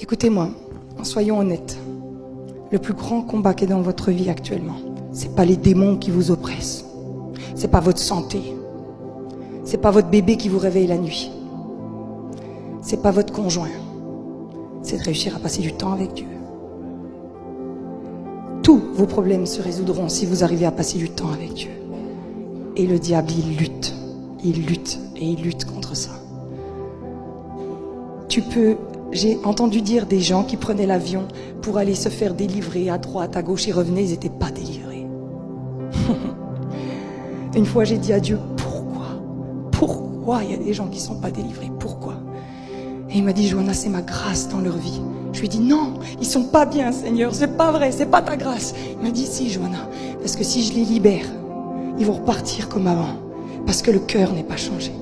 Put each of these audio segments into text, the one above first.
Écoutez-moi, soyons honnêtes. Le plus grand combat qui est dans votre vie actuellement, c'est pas les démons qui vous oppressent. C'est pas votre santé. C'est pas votre bébé qui vous réveille la nuit. C'est pas votre conjoint. C'est de réussir à passer du temps avec Dieu. Tous vos problèmes se résoudront si vous arrivez à passer du temps avec Dieu. Et le diable, il lutte et il lutte contre ça. J'ai entendu dire des gens qui prenaient l'avion pour aller se faire délivrer à droite, à gauche, ils revenaient, ils n'étaient pas délivrés. Une fois, j'ai dit à Dieu, pourquoi il y a des gens qui ne sont pas délivrés? Pourquoi? Et il m'a dit, Johanna, c'est ma grâce dans leur vie. Je lui ai dit, non, ils sont pas bien, Seigneur, c'est pas vrai, c'est pas ta grâce. Il m'a dit, si, Johanna, parce que si je les libère, ils vont repartir comme avant, parce que le cœur n'est pas changé.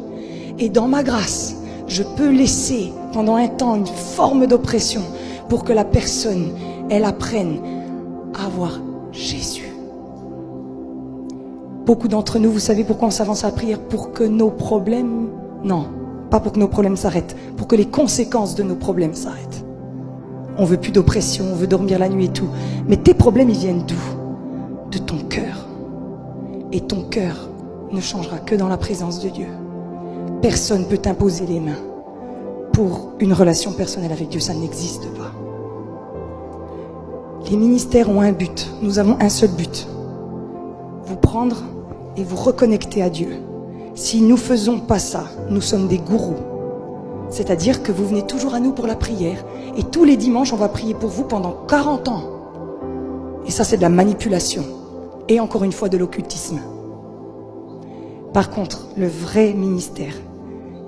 Et dans ma grâce, je peux laisser pendant un temps une forme d'oppression pour que la personne, elle apprenne à avoir Jésus. Beaucoup d'entre nous, vous savez pourquoi on s'avance à la prière? Pour que nos problèmes, non, pas pour que nos problèmes s'arrêtent, pour que les conséquences de nos problèmes s'arrêtent. On veut plus d'oppression, on veut dormir la nuit et tout. Mais tes problèmes, ils viennent d'où? De ton cœur. Et ton cœur ne changera que dans la présence de Dieu. Personne ne peut t'imposer les mains pour une relation personnelle avec Dieu, ça n'existe pas. Les ministères ont un but, nous avons un seul but. Vous prendre et vous reconnecter à Dieu. Si nous ne faisons pas ça, nous sommes des gourous. C'est-à-dire que vous venez toujours à nous pour la prière et tous les dimanches, on va prier pour vous pendant 40 ans. Et ça, c'est de la manipulation et encore une fois de l'occultisme. Par contre, le vrai ministère,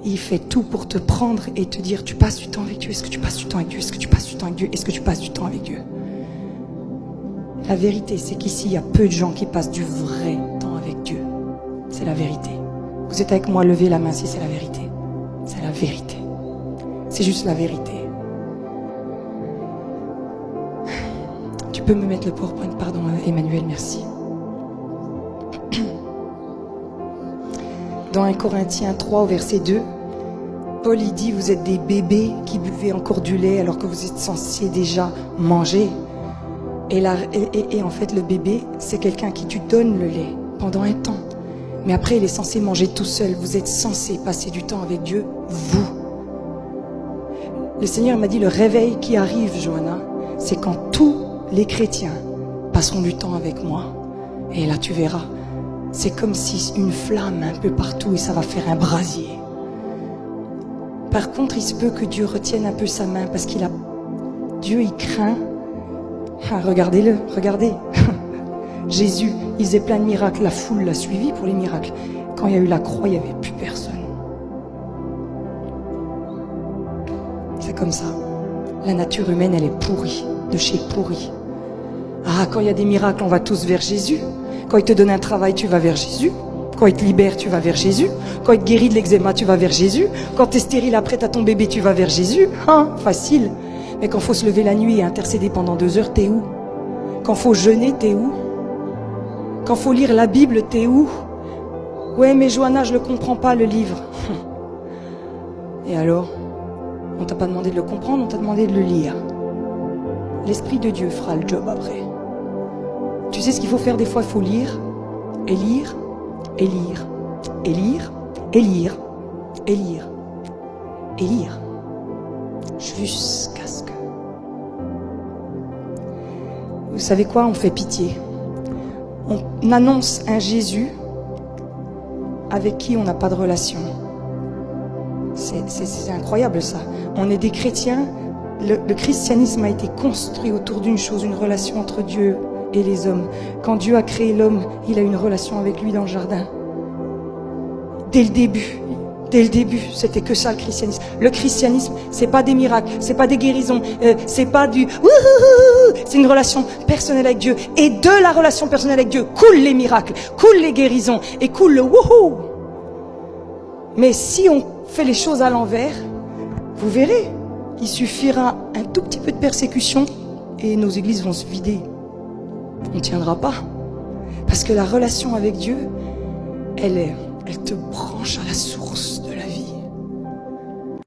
il fait tout pour te prendre et te dire, tu passes du temps avec Dieu, est-ce que tu passes du temps avec Dieu, est-ce que tu passes du temps avec Dieu, est-ce que tu passes du temps avec Dieu? La vérité, c'est qu'ici, il y a peu de gens qui passent du vrai temps avec Dieu. C'est la vérité. Vous êtes avec moi, levez la main si c'est la vérité. C'est la vérité. C'est juste la vérité. Tu peux me mettre le PowerPoint, pardon, Emmanuel, merci. Dans 1 Corinthiens 3 au verset 2, Paul il dit, vous êtes des bébés qui buvez encore du lait alors que vous êtes censés déjà manger. Et en fait, le bébé, c'est quelqu'un qui tu donnes le lait pendant un temps. Mais après, il est censé manger tout seul. Vous êtes censé passer du temps avec Dieu, vous. Le Seigneur m'a dit, le réveil qui arrive, Johanna, c'est quand tous les chrétiens passeront du temps avec moi. Et là, tu verras. C'est comme si une flamme un peu partout et ça va faire un brasier. Par contre, il se peut que Dieu retienne un peu sa main parce Dieu, il craint. Ah, regardez-le, regardez. Jésus, il faisait plein de miracles. La foule l'a suivi pour les miracles. Quand il y a eu la croix, il n'y avait plus personne. C'est comme ça. La nature humaine, elle est pourrie, de chez pourrie. Ah, quand il y a des miracles, on va tous vers Jésus. Quand il te donne un travail, tu vas vers Jésus. Quand il te libère, tu vas vers Jésus. Quand il te guérit de l'eczéma, tu vas vers Jésus. Quand tu es stérile après t'as ton bébé, tu vas vers Jésus. Hein, facile. Mais quand il faut se lever la nuit et intercéder pendant 2 heures, t'es où? Quand il faut jeûner, t'es où? Quand il faut lire la Bible, t'es où? Ouais, mais Johanna, je ne le comprends pas, le livre. Et alors? On t'a pas demandé de le comprendre, on t'a demandé de le lire. L'Esprit de Dieu fera le job après. Tu sais ce qu'il faut faire des fois? Il faut lire, et lire, et lire, et lire, et lire, et lire, et lire. Jusqu'à ce que... Vous savez quoi? On fait pitié. On annonce un Jésus avec qui on n'a pas de relation. C'est incroyable ça. On est des chrétiens. Le christianisme a été construit autour d'une chose, une relation entre Dieu et les hommes. Quand Dieu a créé l'homme, il a une relation avec lui dans le jardin. Dès le début, c'était que ça le christianisme. Le christianisme, c'est pas des miracles, c'est pas des guérisons, c'est pas du wouhou, c'est une relation personnelle avec Dieu. Et de la relation personnelle avec Dieu coulent les miracles, coulent les guérisons et coule le wouhou. Mais si on fait les choses à l'envers, vous verrez, il suffira un tout petit peu de persécution et nos églises vont se vider. On ne tiendra pas. Parce que la relation avec Dieu, elle te branche à la source de